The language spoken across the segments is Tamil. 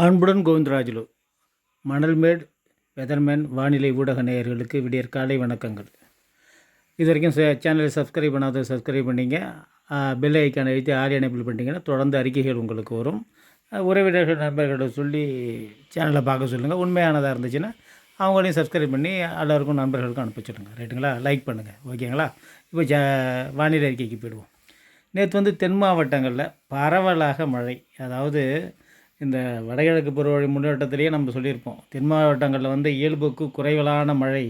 அன்புடன் கோவிந்தராஜுலு. மணல்மேடு வெதர்மேன் வானிலை ஊடக நேயர்களுக்கு விடியற் காலை வணக்கங்கள். இது வரைக்கும் சேனலை சப்ஸ்கிரைப் பண்ணாத சப்ஸ்கிரைப் பண்ணிங்க. பெல் ஐக்கானை அழுத்தி ஆல் எனேபிள் பண்ணிட்டீங்கன்னா தொடர்ந்து அறிக்கைகள் உங்களுக்கு வரும். உறவினர்கள் நண்பர்களிடம் சொல்லி சேனலை பார்க்க சொல்லுங்கள். உண்மையானதாக இருந்துச்சுன்னா அவங்களையும் சப்ஸ்கிரைப் பண்ணி எல்லாருக்கும் நண்பர்களுக்கும் அனுப்பிச்சுடுங்க. ரைட்டுங்களா? லைக் பண்ணுங்கள். ஓகேங்களா? இப்போ வானிலை அறிக்கைக்கு போயிடுவோம். நேற்று தென் மாவட்டங்களில் பரவலாக மழை. அதாவது இந்த வடகிழக்கு பருவமழை முன்னோட்டத்திலேயே நம்ம சொல்லியிருப்போம். தென் மாவட்டங்களில் இயல்புக்கு குறைவிலான மழை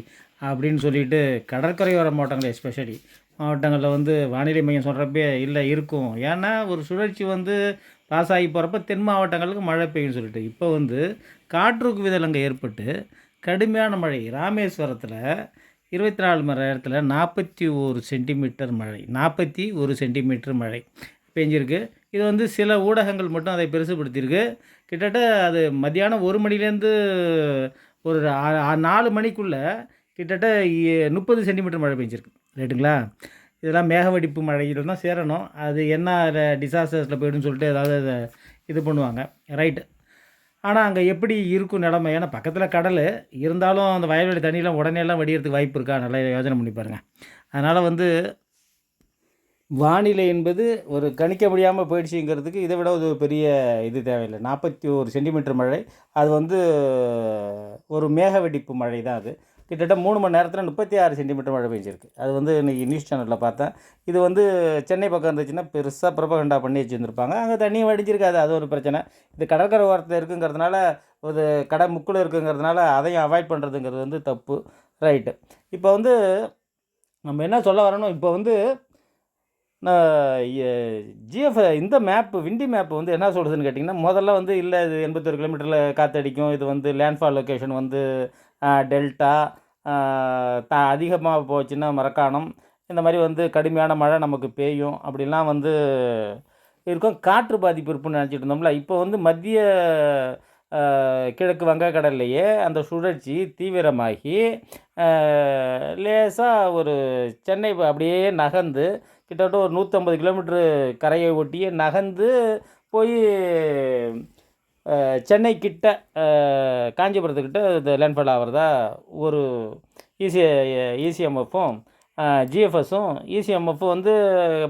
அப்படின்னு சொல்லிட்டு கடற்கரையோர மாவட்டங்கள் எஸ்பெஷலி மாவட்டங்களில் வானிலை மையம் சொல்கிறப்பே இல்லை இருக்கும். ஏன்னா ஒரு சுழற்சி பாஸ் ஆகி போகிறப்ப தென் மாவட்டங்களுக்கு மழை பெய்யும்னு சொல்லிட்டு இப்போ காற்றுக்கு விதல் அங்கே ஏற்பட்டு கடுமையான மழை. ராமேஸ்வரத்தில் 24 மணி நேரத்தில் 41 சென்டிமீட்டர் மழை, 41 சென்டிமீட்டர் மழை பெஞ்சிருக்கு. இது சில ஊடகங்கள் மட்டும் அதை பெருசுப்படுத்தியிருக்கு. கிட்டத்தட்ட அது மத்தியானம் 1 மணிலேருந்து ஒரு 4 மணிக்குள்ளே கிட்டத்தட்ட 30 சென்டிமீட்டர் மழை பெஞ்சிருக்கு. ரைட்டுங்களா? இதெல்லாம் மேகவடிப்பு மழையில் தான் சேரணும். அது என்ன டிசாஸ்டர்ஸில் போய்டுன்னு சொல்லிட்டு ஏதாவது அதை இது பண்ணுவாங்க. ரைட்டு. ஆனால் அங்கே எப்படி இருக்கும் நிலமை? ஏன்னா பக்கத்தில் கடல் இருந்தாலும் அந்த வயல்வெளி தண்ணியெலாம் உடனேலாம் வடிகிறதுக்கு வாய்ப்பு இருக்கா? நல்லா யோசனை பண்ணி பாருங்கள். அதனால் வானிலை என்பது ஒரு கணிக்க முடியாமல் போயிடுச்சுங்கிறதுக்கு இதை விட ஒரு பெரிய இது தேவையில்லை. 41 சென்டிமீட்டர் மழை. அது ஒரு மேக வெடிப்பு மழை தான். அது கிட்டத்தட்ட 3 மணி நேரத்தில் 36 சென்டிமீட்டர் மழை பெஞ்சிருக்கு. அது இன்றைக்கி நியூஸ் சேனலில் பார்த்தேன். இது சென்னை பக்கம் இருந்துச்சுன்னா பெருசாக ப்ரொபகண்டா பண்ணி வச்சுருந்துருப்பாங்க. அங்கே தண்ணி வடிஞ்சிருக்காது, அது ஒரு பிரச்சனை. இது கடற்கரை ஓரத்தில் இருக்குங்கிறதுனால, ஒரு கடை முக்கில் இருக்குங்கிறதுனால அதையும் அவாய்ட் பண்ணுறதுங்கிறது தப்பு. ரைட்டு. இப்போ நம்ம என்ன சொல்ல வரணும், இப்போ ஜிஎஃப் இந்த மேப்பு, விண்டி மேப்பு என்ன சொல்கிறதுன்னு கேட்டிங்கன்னா, முதல்ல இல்லை இது 81 கிலோமீட்டரில் காற்றடிக்கும், இது லேண்ட்ஃபால் லொக்கேஷன் டெல்டா, அதிகமாக போச்சுன்னா மரக்காணம், இந்த மாதிரி கடுமையான மழை நமக்கு பெய்யும் அப்படிலாம் இருக்கும். காற்று பாதிப்பு இருக்குன்னு நினச்சிட்டு இருந்தோம்ல. இப்போ மத்திய கிழக்கு வங்கக்கடல்லையே அந்த சுழற்சி தீவிரமாகி லேசாக ஒரு சென்னை அப்படியே நகர்ந்து கிட்டத்தட்ட ஒரு 150 கிலோமீட்ரு கரையை ஒட்டியே நகர்ந்து போய் சென்னை கிட்ட காஞ்சிபுரத்துக்கிட்ட இது லேண்ட்ஃபால் ஆகிறதா ஒரு இசிஎம்எஃப்பும் ஜிஎஃப்எஸும் இசிஎம்எஃப்பும்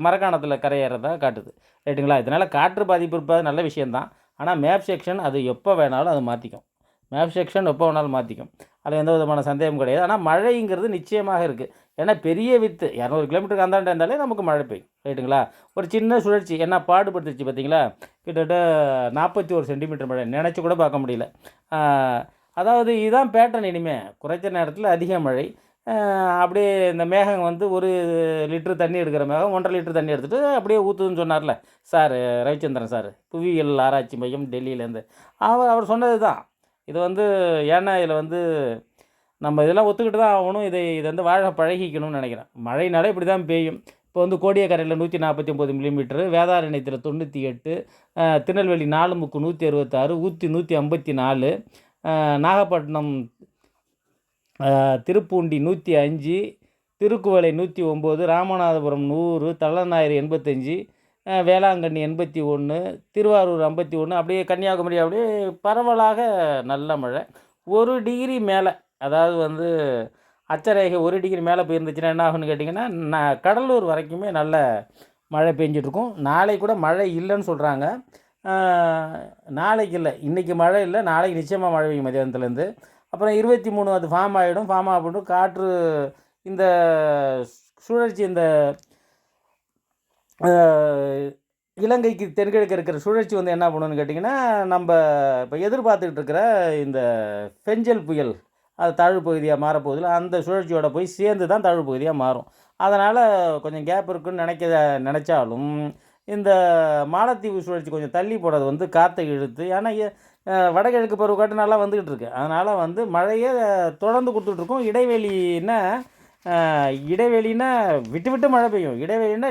மரக்காணத்தில் கரையேறதா காட்டுது. ரைட்டுங்களா? இதனால் காற்று பாதிப்பு இருப்பது நல்ல விஷயந்தான். ஆனால் மேப் செக்ஷன் அது எப்போ வேணாலும் அது மாற்றிக்கும். மேப் செக்ஷன் எப்போ வேணாலும் மாற்றிக்கும். அதில் எந்த விதமான சந்தேகம் கிடையாது. ஆனால் மழைங்கிறது நிச்சயமாக இருக்குது. ஏன்னா பெரிய வித்து 200 கிலோமீட்டருக்கு அந்தாண்ட இருந்தாலே நமக்கு மழை பெய்யும். ரைட்டுங்களா? ஒரு சின்ன சுழற்சி என்ன பாடுபடுத்துச்சு பார்த்தீங்களா? கிட்டத்தட்ட 41 சென்டிமீட்டர் மழை நினச்சி கூட பார்க்க முடியல. அதாவது இதுதான் பேட்டர்ன். இனிமேல் குறைச்ச நேரத்தில் அதிக மழை. அப்படியே இந்த மேகம் 1 லிட்டரு தண்ணி எடுக்கிற மேகம் 1.5 லிட்டர் தண்ணி எடுத்துகிட்டு அப்படியே ஊற்றுதுன்னு சொன்னார்ல சார், ரவிச்சந்திரன் சார், புவியியல் ஆராய்ச்சி மையம் டெல்லியிலேருந்து. அவர் சொன்னது தான் இது. ஏன்னா இதில் நம்ம இதெல்லாம் ஒத்துக்கிட்டு தான் ஆகணும். இதை வாழ பழகிக்கணும்னு நினைக்கிறேன். மழைனாலே இப்படி தான் பெய்யும். இப்போ கோடியக்கரையில் 149 மில்லிமீட்டரு, வேதாரண்யத்தில் 98, திருநெல்வேலி 4முக்கு 166, ஊத்தி 154, நாகப்பட்டினம் திருப்பூண்டி 105, திருக்குவளை 109, ராமநாதபுரம் 100, தள்ளநாயர் 85, வேளாங்கண்ணி 81, திருவாரூர் 51, அப்படியே கன்னியாகுமரி அப்படியே பரவலாக நல்ல மழை. 1 டிகிரி மேலே, அதாவது அச்சரேகை 1 டிகிரி மேலே போயிருந்துச்சுன்னா என்ன ஆகுன்னு கேட்டிங்கன்னா, கடலூர் வரைக்குமே நல்ல மழை பெஞ்சிட்ருக்கும். நாளைக்கு கூட மழை இல்லைன்னு சொல்கிறாங்க. நாளைக்கு இல்லை, இன்றைக்கி மழை இல்லை, நாளைக்கு நிச்சயமாக மழை பெய்யும் மதியானத்துலேருந்து. அப்புறம் 23 அது ஃபார்ம் ஆகிடும். ஃபார்ம் ஆகிடும் காற்று இந்த சுழற்சி இந்த இலங்கைக்கு தென்கிழக்கு இருக்கிற சுழற்சி என்ன பண்ணணும்னு கேட்டிங்கன்னா, நம்ம இப்போ எதிர்பார்த்துக்கிட்டு இருக்கிற இந்த பெஞ்சல் புயல் அது தாழ்வு பகுதியாக மாறப்போகுதில்ல, அந்த சுழற்சியோட போய் சேர்ந்து தான் தாழ்வு பகுதியாக மாறும். அதனால் கொஞ்சம் கேப் இருக்குன்னு நினச்சாலும் இந்த மாலத்தீவு சுழற்சி கொஞ்சம் தள்ளி போடுறது காற்றை இழுத்து, ஏன்னா வடகிழக்கு பருவக்காற்று நல்லா வந்துக்கிட்டு இருக்கு. அதனால் மழையை தொடர்ந்து கொடுத்துட்ருக்கோம். இடைவெளினா விட்டு விட்டு மழை பெய்யும். இடைவெளினா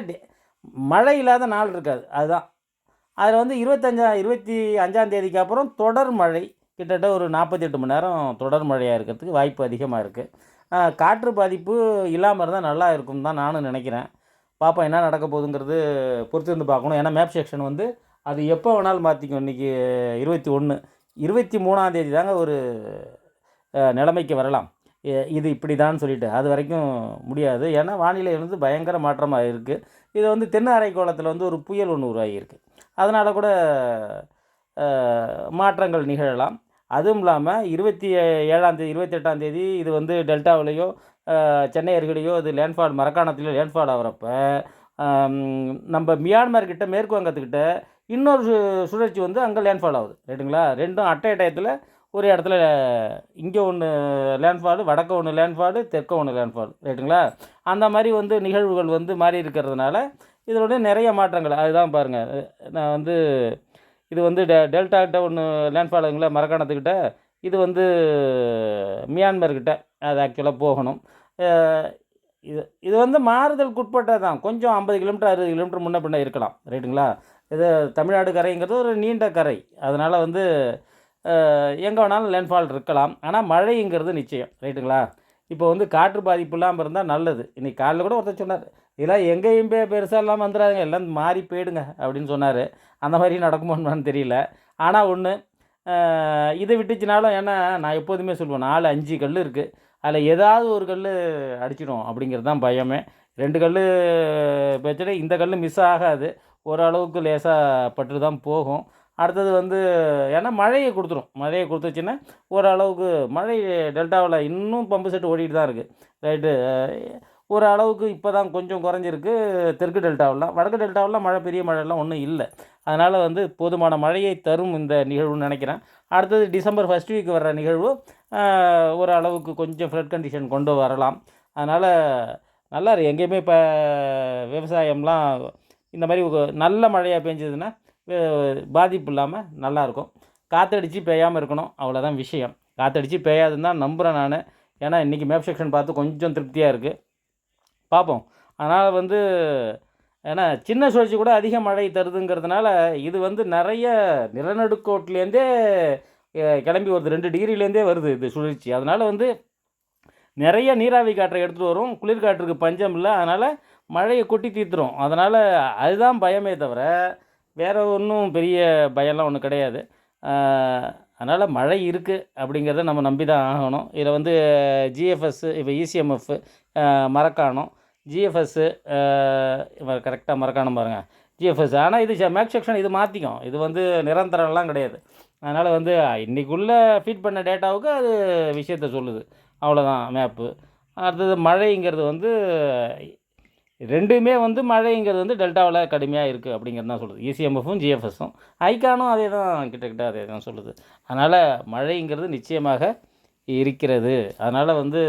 மழை இல்லாத நாள் இருக்காது. அதுதான். அதில் 25ஆம் தேதிக்கு அப்புறம் தொடர் மழை கிட்டத்தட்ட ஒரு 48 மணி நேரம் தொடர் மழையாக இருக்கிறதுக்கு வாய்ப்பு அதிகமாக இருக்குது. காற்று பாதிப்பு இல்லாமல் இருந்தால் நல்லா இருக்கும் தான் நானும் நினைக்கிறேன். பார்ப்போம் என்ன நடக்க போகுதுங்கிறது பொறுத்து பார்க்கணும். ஏன்னா மேப் செக்ஷன் அது எப்போ வேணாலும் மாற்றிக்கும். இன்றைக்கி 21, 23ஆம் தேதி தாங்க ஒரு நிலைமைக்கு வரலாம். இது இப்படி தான் சொல்லிட்டு அது வரைக்கும் முடியாது. ஏன்னா வானிலை வந்து பயங்கர மாற்றமாக இருக்குது. இது வந்து தென் அரைக்கோளத்தில் வந்து ஒரு புயல் ஒன்று உருவாகியிருக்கு. அதனால் கூட மாற்றங்கள் நிகழலாம். அதுவும் இல்லாமல் 27ஆம் தேதி 28ஆம் தேதி இது வந்து டெல்டாவிலேயோ சென்னை அருகிலேயோ இது லேண்ட்ஃபால் மரக்காணத்திலோ லேண்ட்ஃபால் ஆகிறப்ப நம்ம மியான்மர் கிட்ட மேற்கு வங்கத்துக்கிட்ட இன்னொரு சுழற்சி வந்து அங்கே லேண்ட்ஃபால் ஆகுது. ரைட்டுங்களா? ரெண்டும் அட்டை டயத்தில் ஒரு இடத்துல இங்கே ஒன்று லேண்ட்ஃபாலு, வடக்க ஒன்று லேண்ட்ஃபாலு, தெற்க ஒன்று லேண்ட்ஃபால். ரைட்டுங்களா? அந்த மாதிரி வந்து நிகழ்வுகள் வந்து மாறி இருக்கிறதுனால இதனுடைய நிறைய மாற்றங்கள் அதுதான் பாருங்கள். நான் வந்து இது வந்து டெல்டா கிட்ட ஒன்று லேண்ட்ஃபால் ஆகுங்களா மரக்காணத்துக்கிட்ட, இது வந்து மியான்மர்கிட்ட அது ஆக்சுவலாக போகணும். இது இது வந்து மாறுதலுக்கு உட்பட்டது தான். கொஞ்சம் 50 கிலோமீட்டர் 60 கிலோமீட்டர் முன்ன பின்ன இருக்கலாம். ரைட்டுங்களா? இது தமிழ்நாடு கரைங்கிறது ஒரு நீண்ட கரை. அதனால் வந்து எங்கே வேணாலும் லேண்ட்ஃபால் இருக்கலாம். ஆனால் மழைங்கிறது நிச்சயம். ரைட்டுங்களா? இப்போ வந்து காற்று பாதிப்பு இல்லாமல் இருந்தால் நல்லது. இன்றைக்கி காலையில் கூட ஒருத்தர் சொன்னார், இதெல்லாம் எங்கேயும் பெருசாக இல்லாமல் வந்துடாதுங்க, எல்லாம் மாறி போயிடுங்க அப்படின்னு சொன்னார். அந்த மாதிரி நடக்குமோன்னு தெரியல. ஆனால் ஒன்று இதை விட்டுச்சுனாலும், ஏன்னா நான் எப்போதுமே சொல்லுவேன் 4 5 கல் இருக்குது, அதில் ஏதாவது ஒரு கல் அடிச்சிடும் அப்படிங்கிறது தான் பயமே. 2 கல் வச்சுட்டு இந்த கல் மிஸ் ஆகாது, ஓரளவுக்கு லேசாக பட்டு தான் போகும். அடுத்தது வந்து ஏன்னா மழையை கொடுத்துரும். மழையை கொடுத்துச்சுன்னா ஓரளவுக்கு மழை டெல்டாவில் இன்னும் பம்பு செட்டு ஓடிட்டு தான் இருக்குது. ரைட்டு. ஒரு அளவுக்கு இப்போ தான் கொஞ்சம் குறைஞ்சிருக்கு தெற்கு டெல்டாவெலாம். வடக்கு டெல்டாவெலாம் மழை பெரிய மழைலாம் ஒன்றும் இல்லை. அதனால் வந்து போதுமான மழையை தரும் இந்த நிகழ்வுன்னு நினைக்கிறேன். அடுத்தது டிசம்பர் ஃபஸ்ட் வீக் வர்ற நிகழ்வு ஒரு அளவுக்கு கொஞ்சம் ஃப்ளட் கண்டிஷன் கொண்டு வரலாம். அதனால் நல்லா எங்கேயுமே இப்போ விவசாயம்லாம் இந்த மாதிரி நல்ல மழையாக பெஞ்சதுன்னா பாதிப்பு இல்லாமல் நல்லாயிருக்கும். காற்றடிச்சு பெய்யாமல் இருக்கணும், அவ்வளோதான் விஷயம். காற்றடிச்சு பெய்யாதுன்னு தான் நம்புகிறேன் நான். ஏன்னா இன்றைக்கி மேப் செக்ஷன் பார்த்து கொஞ்சம் திருப்தியாக இருக்குது. பார்ப்போம். அதனால் வந்து ஏன்னா சின்ன சுழற்சி கூட அதிக மழை தருதுங்கிறதுனால இது வந்து நிறைய நிலநடுக்கோட்டிலேருந்தே கிளம்பி வருது, 2 டிகிரிலேருந்தே வருது இது சுழற்சி. அதனால் வந்து நிறைய நீராவி காற்றை எடுத்துகிட்டு வரும். குளிர்காற்றுக்கு பஞ்சம் இல்லை. அதனால் மழையை கொட்டி தீர்த்துரும். அதனால் அதுதான் பயமே தவிர வேறு ஒன்றும் பெரிய பயம்லாம் ஒன்றும் கிடையாது. அதனால் மழை இருக்குது அப்படிங்கிறத நம்ம நம்பி தான் ஆகணும். இதில் வந்து ஜிஎஃப்எஸ்ஸு இப்போ இசிஎம்எஃப் மரக்காணம், ஜிஎஃப்எஸ்ஸு கரெக்டாக மரக்காணம் பாருங்கள் ஜிஎஃப்எஸ். ஆனால் இது மேப் செக்ஷன் இது மாற்றிக்கும். இது வந்து நிரந்தரம்லாம் கிடையாது. அதனால் வந்து இன்றைக்குள்ளே ஃபீட் பண்ண டேட்டாவுக்கு அது விஷயத்த சொல்லுது, அவ்வளோதான் மேப்பு. அடுத்தது மழைங்கிறது வந்து ரெண்டுமே வந்து மழைங்கிறது வந்து டெல்டாவில் கடுமையாக இருக்குது அப்படிங்கிறது தான் சொல்லுது. இசிஎம்எஃப்பும் ஜிஎஃப்எஸும். ஐகானும் அதே தான் கிட்டத்தட்ட அதே தான் சொல்லுது. அதனால் மழைங்கிறது நிச்சயமாக இருக்கிறது. அதனால் வந்து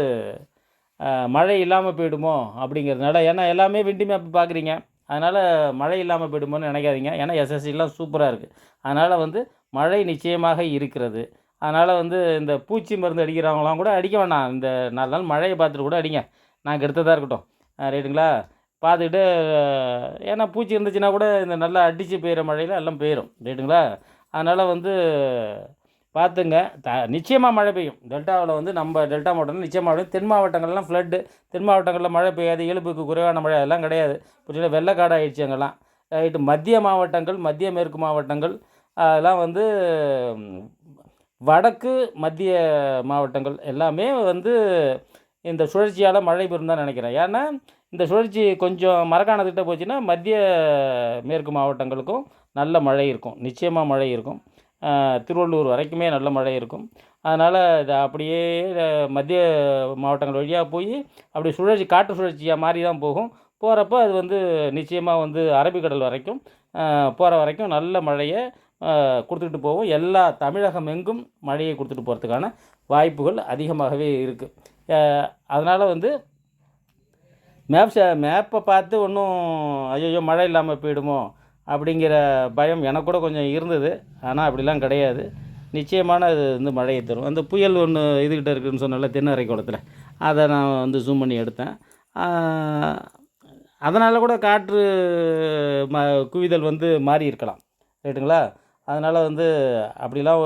மழை இல்லாமல் போயிடுமோ அப்படிங்கிறதுனால, ஏன்னா எல்லாமே விண்டி மேப் பார்க்குறீங்க, அதனால் மழை இல்லாமல் போயிடுமோன்னு நினைக்காதீங்க. ஏன்னா எஸ்எஸ்சிலாம் சூப்பராக இருக்குது. அதனால் வந்து மழை நிச்சயமாக இருக்கிறது. அதனால் வந்து இந்த பூச்சி மருந்து அடிக்கிறவங்களாம் கூட அடிக்க வேணாம். இந்த 4 நாள் மழையை பார்த்துட்டு கூட அடிங்க, நாங்கள் எடுத்ததாக இருக்கட்டும். ரைட்டுங்களா? பார்த்துக்கிட்டு, ஏன்னா பூச்சி இருந்துச்சுன்னா கூட இந்த நல்லா அடித்து பெய்கிற மழையில் எல்லாம் போயிடும். ரைட்டுங்களா? அதனால் வந்து பார்த்துங்க. நிச்சயமாக மழை பெய்யும் டெல்டாவில். வந்து நம்ம டெல்டா மாவட்டம் நிச்சயமாக மழை. தென் மாவட்டங்கள்லாம் ஃப்ளட்டு. தென் மாவட்டங்களில் மழை பெய்யாது, இயல்புக்கு குறைவான மழை அதெல்லாம் கிடையாது. புரியல, வெள்ளக்காடு ஆகிடுச்சு அங்கெல்லாம். ரைட்டு. மத்திய மாவட்டங்கள், மத்திய மேற்கு மாவட்டங்கள் அதெல்லாம் வந்து வடக்கு மத்திய மாவட்டங்கள் எல்லாமே வந்து இந்த சுழற்சியால் மழை பெறும் தான் நினைக்கிறேன். ஏன்னா இந்த சுழற்சி கொஞ்சம் மரக்காணத்துக்கிட்ட போச்சுன்னா மத்திய மேற்கு மாவட்டங்களுக்கும் நல்ல மழை இருக்கும், நிச்சயமாக மழை இருக்கும். திருவள்ளூர் வரைக்குமே நல்ல மழை இருக்கும். அதனால் இது அப்படியே மத்திய மாவட்டங்கள் வழியாக போய் அப்படி சுழற்சி காற்று சுழற்சியாக மாறி தான் போகும். போகிறப்ப அது வந்து நிச்சயமாக வந்து அரபிக்கடல் வரைக்கும் போகிற வரைக்கும் நல்ல மழையை கொடுத்துக்கிட்டு போகும். எல்லா தமிழகம் எங்கும் மழையை கொடுத்துட்டு போகிறதுக்கான வாய்ப்புகள் அதிகமாகவே இருக்குது. அதனால் வந்து மேப்பை பார்த்து ஒன்றும் ஐயோ மழை இல்லாமல் போயிடுமோ அப்படிங்கிற பயம் எனக்கு கூட கொஞ்சம் இருந்தது. ஆனால் அப்படிலாம் கிடையாது. நிச்சயமான இது வந்து மழையை தரும். அந்த புயல் ஒன்று இதுக்கிட்ட இருக்குதுன்னு சொன்னால தென் அரைக்கோளத்தில், அதை நான் வந்து ஜூம் பண்ணி எடுத்தேன். அதனால் கூட காற்று குவிதல் வந்து மாறி இருக்கலாம். ரைட்டுங்களா? அதனால் வந்து அப்படிலாம்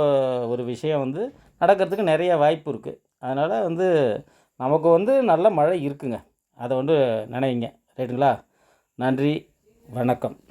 ஒரு விஷயம் வந்து நடக்கிறதுக்கு நிறைய வாய்ப்பு இருக்குது. அதனால் வந்து நமக்கு வந்து நல்ல மழை இருக்குங்க, அதை வந்து நினைங்க. ரைட்டுங்களா? நன்றி, வணக்கம்.